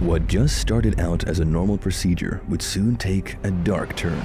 What just started out as a normal procedure would soon take a dark turn.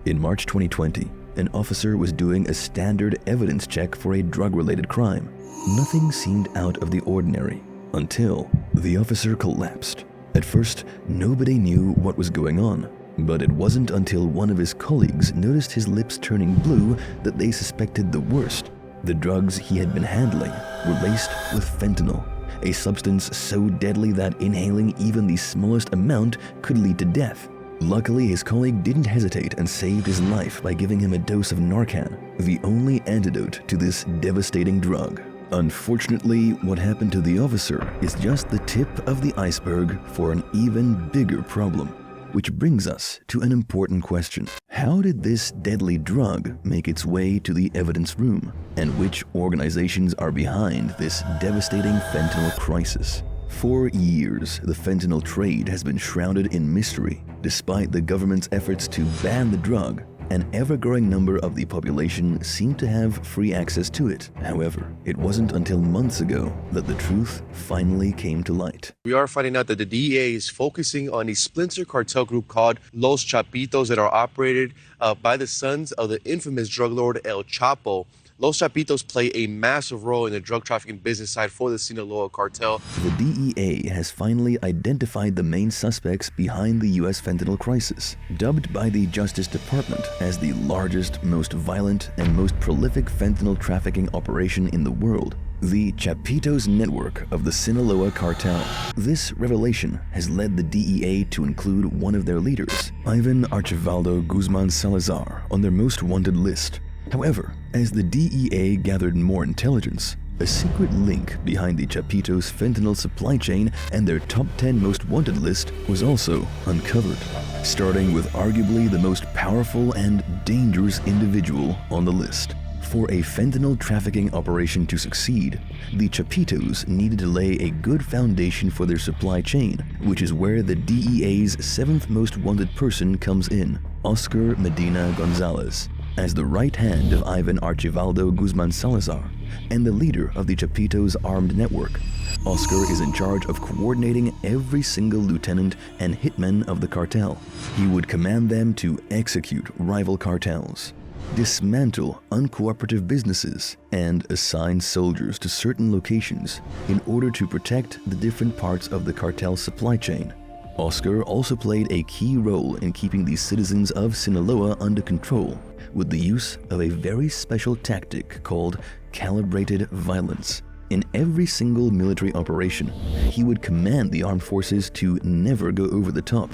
In March 2020, an officer was doing a standard evidence check for a drug-related crime. Nothing seemed out of the ordinary until the officer collapsed. At first, nobody knew what was going on, but it wasn't until one of his colleagues noticed his lips turning blue that they suspected the worst. The drugs he had been handling were laced with fentanyl, a substance so deadly that inhaling even the smallest amount could lead to death. Luckily, his colleague didn't hesitate and saved his life by giving him a dose of Narcan, the only antidote to this devastating drug. Unfortunately, what happened to the officer is just the tip of the iceberg for an even bigger problem. Which brings us to an important question. How did this deadly drug make its way to the evidence room? And which organizations are behind this devastating fentanyl crisis? For years, the fentanyl trade has been shrouded in mystery. Despite the government's efforts to ban the drug, an ever-growing number of the population seemed to have free access to it. However, it wasn't until months ago that the truth finally came to light. We are finding out that the DEA is focusing on a splinter cartel group called Los Chapitos that are operated by the sons of the infamous drug lord El Chapo. Los Chapitos play a massive role in the drug trafficking business side for the Sinaloa Cartel. The DEA has finally identified the main suspects behind the U.S. fentanyl crisis. Dubbed by the Justice Department as the largest, most violent, and most prolific fentanyl trafficking operation in the world, the Chapitos network of the Sinaloa Cartel. This revelation has led the DEA to include one of their leaders, Ivan Archivaldo Guzman Salazar, on their most wanted list. However, as the DEA gathered more intelligence, a secret link behind the Chapitos fentanyl supply chain and their top 10 most wanted list was also uncovered, starting with arguably the most powerful and dangerous individual on the list. For a fentanyl trafficking operation to succeed, the Chapitos needed to lay a good foundation for their supply chain, which is where the DEA's 7th most wanted person comes in, Oscar Medina Gonzales. As the right hand of Ivan Archivaldo Guzman Salazar and the leader of the Chapitos armed network, Oscar is in charge of coordinating every single lieutenant and hitman of the cartel. He would command them to execute rival cartels, dismantle uncooperative businesses, and assign soldiers to certain locations in order to protect the different parts of the cartel supply chain. Oscar also played a key role in keeping the citizens of Sinaloa under control with the use of a very special tactic called calibrated violence. In every single military operation, he would command the armed forces to never go over the top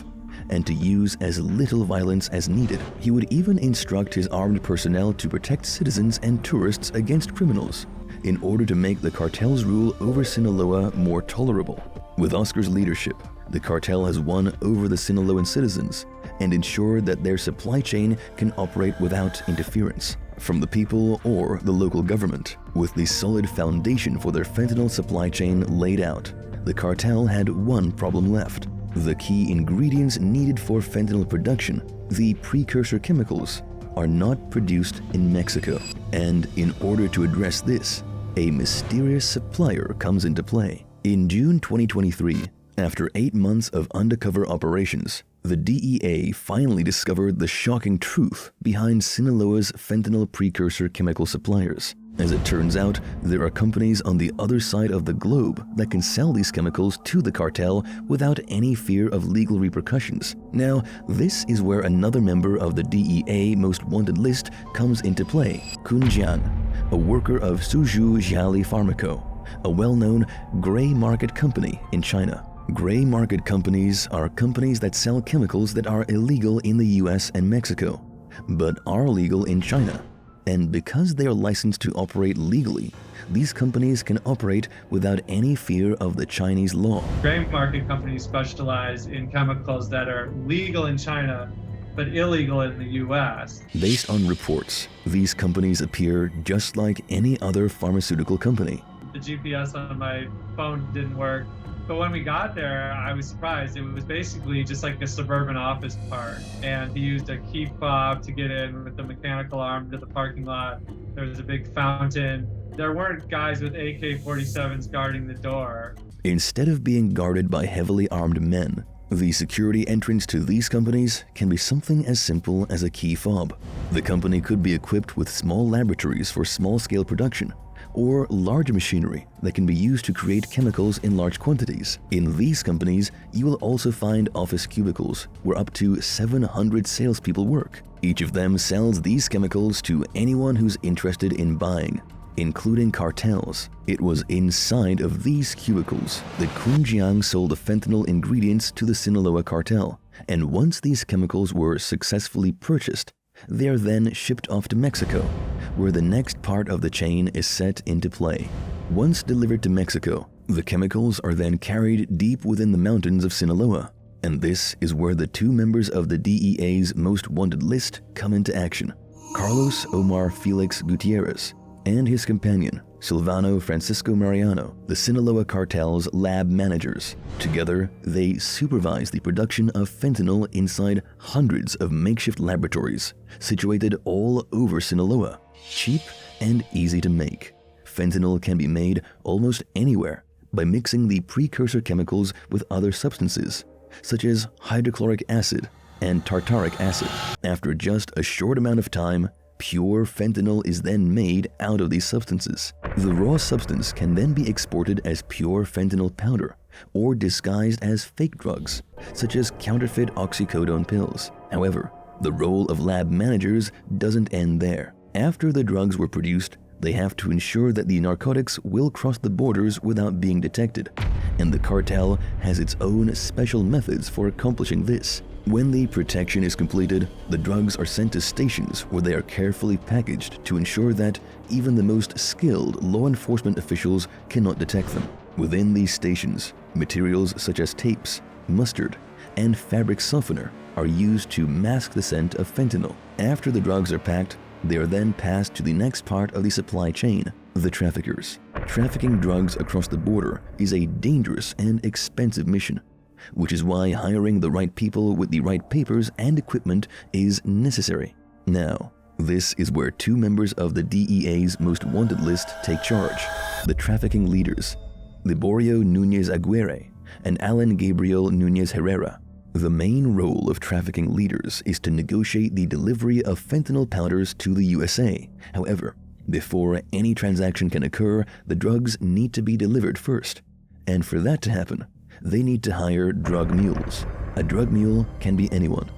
and to use as little violence as needed. He would even instruct his armed personnel to protect citizens and tourists against criminals in order to make the cartel's rule over Sinaloa more tolerable. With Oscar's leadership, the cartel has won over the Sinaloan citizens and ensured that their supply chain can operate without interference from the people or the local government. With the solid foundation for their fentanyl supply chain laid out, the cartel had one problem left. The key ingredients needed for fentanyl production, the precursor chemicals, are not produced in Mexico. And in order to address this, a mysterious supplier comes into play. In June 2023, after 8 months of undercover operations, the DEA finally discovered the shocking truth behind Sinaloa's fentanyl precursor chemical suppliers. As it turns out, there are companies on the other side of the globe that can sell these chemicals to the cartel without any fear of legal repercussions. Now, this is where another member of the DEA most wanted list comes into play, Kun Jiang, a worker of Suzhou Jiali Pharmaco, a well-known gray market company in China. Gray market companies are companies that sell chemicals that are illegal in the US and Mexico, but are legal in China. And because they are licensed to operate legally, these companies can operate without any fear of the Chinese law. Gray market companies specialize in chemicals that are legal in China, but illegal in the US. Based on reports, these companies appear just like any other pharmaceutical company. The GPS on my phone didn't work. But when we got there, I was surprised. It was basically just like a suburban office park. And he used a key fob to get in with the mechanical arm to the parking lot. There was a big fountain. There weren't guys with AK-47s guarding the door. Instead of being guarded by heavily armed men, the security entrance to these companies can be something as simple as a key fob. The company could be equipped with small laboratories for small-scale production, or large machinery that can be used to create chemicals in large quantities. In these companies, you will also find office cubicles where up to 700 salespeople work. Each of them sells these chemicals to anyone who's interested in buying, including cartels. It was inside of these cubicles that Kun Jiang sold the fentanyl ingredients to the Sinaloa Cartel, and once these chemicals were successfully purchased, they are then shipped off to Mexico, where the next part of the chain is set into play. Once delivered to Mexico, the chemicals are then carried deep within the mountains of Sinaloa, and this is where the two members of the DEA's most wanted list come into action: Carlos Omar Félix Gutiérrez and his companion, Silvano Francisco-Mariano, the Sinaloa Cartel's lab managers. Together, they supervise the production of fentanyl inside hundreds of makeshift laboratories situated all over Sinaloa. Cheap and easy to make, fentanyl can be made almost anywhere by mixing the precursor chemicals with other substances, such as hydrochloric acid and tartaric acid. After just a short amount of time, pure fentanyl is then made out of these substances. The raw substance can then be exported as pure fentanyl powder or disguised as fake drugs, such as counterfeit oxycodone pills. However, the role of lab managers doesn't end there. After the drugs were produced, they have to ensure that the narcotics will cross the borders without being detected, and the cartel has its own special methods for accomplishing this. When the protection is completed, the drugs are sent to stations where they are carefully packaged to ensure that even the most skilled law enforcement officials cannot detect them. Within these stations, materials such as tapes, mustard, and fabric softener are used to mask the scent of fentanyl. After the drugs are packed, they are then passed to the next part of the supply chain, the traffickers. Trafficking drugs across the border is a dangerous and expensive mission, which is why hiring the right people with the right papers and equipment is necessary. Now, this is where two members of the DEA's most wanted list take charge: the trafficking leaders, Liborio Nunez-Aguirre and Alan Gabriel Nunez-Herrera. The main role of trafficking leaders is to negotiate the delivery of fentanyl powders to the USA. However, before any transaction can occur, the drugs need to be delivered first. And for that to happen, they need to hire drug mules. A drug mule can be anyone.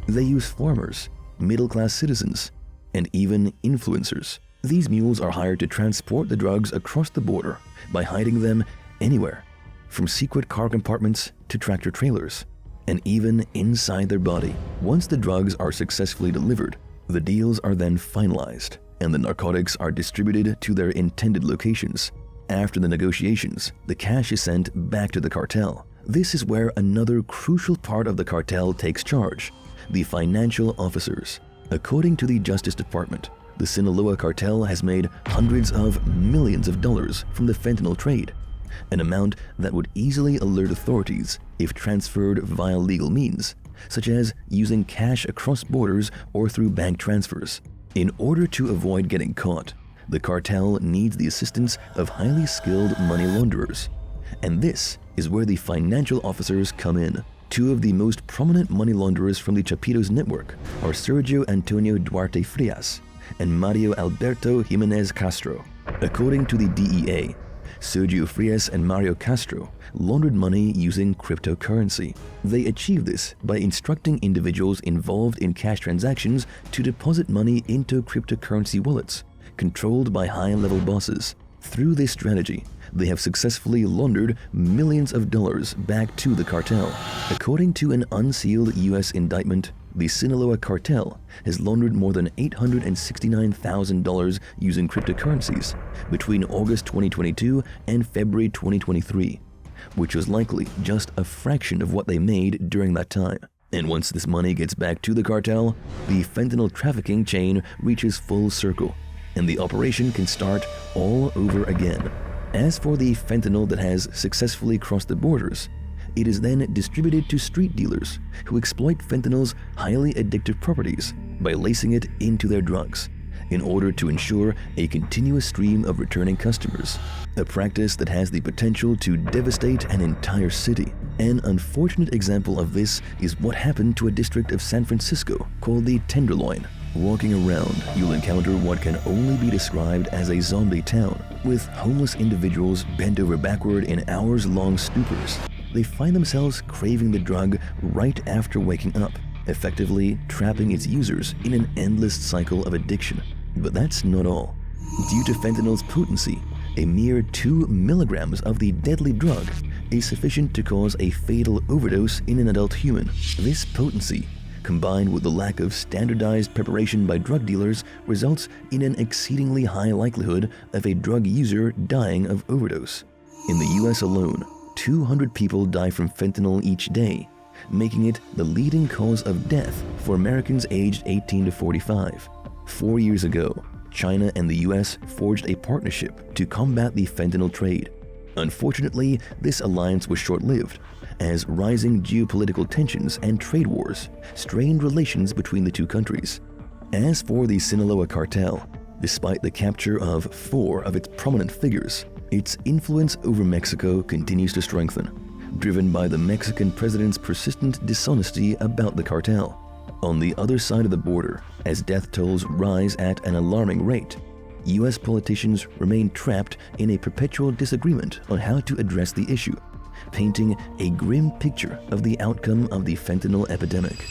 They use farmers, middle-class citizens, and even influencers. These mules are hired to transport the drugs across the border by hiding them anywhere, from secret car compartments to tractor trailers, and even inside their body. Once the drugs are successfully delivered, the deals are then finalized, and the narcotics are distributed to their intended locations. After the negotiations, the cash is sent back to the cartel. This is where another crucial part of the cartel takes charge: the financial officers. According to the Justice Department, the Sinaloa Cartel has made hundreds of millions of dollars from the fentanyl trade, an amount that would easily alert authorities if transferred via legal means, such as using cash across borders or through bank transfers. In order to avoid getting caught, the cartel needs the assistance of highly skilled money launderers. And this is where the financial officers come in. Two of the most prominent money launderers from the Chapitos network are Sergio Antonio Duarte Frias and Mario Alberto Jimenez Castro. According to the DEA, Sergio Frias and Mario Castro laundered money using cryptocurrency. They achieved this by instructing individuals involved in cash transactions to deposit money into cryptocurrency wallets controlled by high-level bosses. Through this strategy, they have successfully laundered millions of dollars back to the cartel. According to an unsealed U.S. indictment, the Sinaloa Cartel has laundered more than $869,000 using cryptocurrencies between August 2022 and February 2023, which was likely just a fraction of what they made during that time. And once this money gets back to the cartel, the fentanyl trafficking chain reaches full circle, and the operation can start all over again. As for the fentanyl that has successfully crossed the borders, it is then distributed to street dealers who exploit fentanyl's highly addictive properties by lacing it into their drugs. in order to ensure a continuous stream of returning customers, a practice that has the potential to devastate an entire city. An unfortunate example of this is what happened to a district of San Francisco called the Tenderloin. Walking around, you'll encounter what can only be described as a zombie town, with homeless individuals bent over backward in hours-long stupors. They find themselves craving the drug right after waking up, effectively trapping its users in an endless cycle of addiction. But that's not all. Due to fentanyl's potency, a mere 2 milligrams of the deadly drug is sufficient to cause a fatal overdose in an adult human. This potency, combined with the lack of standardized preparation by drug dealers, results in an exceedingly high likelihood of a drug user dying of overdose. In the US alone, 200 people die from fentanyl each day, making it the leading cause of death for Americans aged 18 to 45. 4 years ago, China and the US forged a partnership to combat the fentanyl trade. Unfortunately, this alliance was short-lived, as rising geopolitical tensions and trade wars strained relations between the two countries. As for the Sinaloa Cartel, despite the capture of 4 of its prominent figures, its influence over Mexico continues to strengthen, driven by the Mexican president's persistent dishonesty about the cartel. On the other side of the border, as death tolls rise at an alarming rate, US politicians remain trapped in a perpetual disagreement on how to address the issue, painting a grim picture of the outcome of the fentanyl epidemic.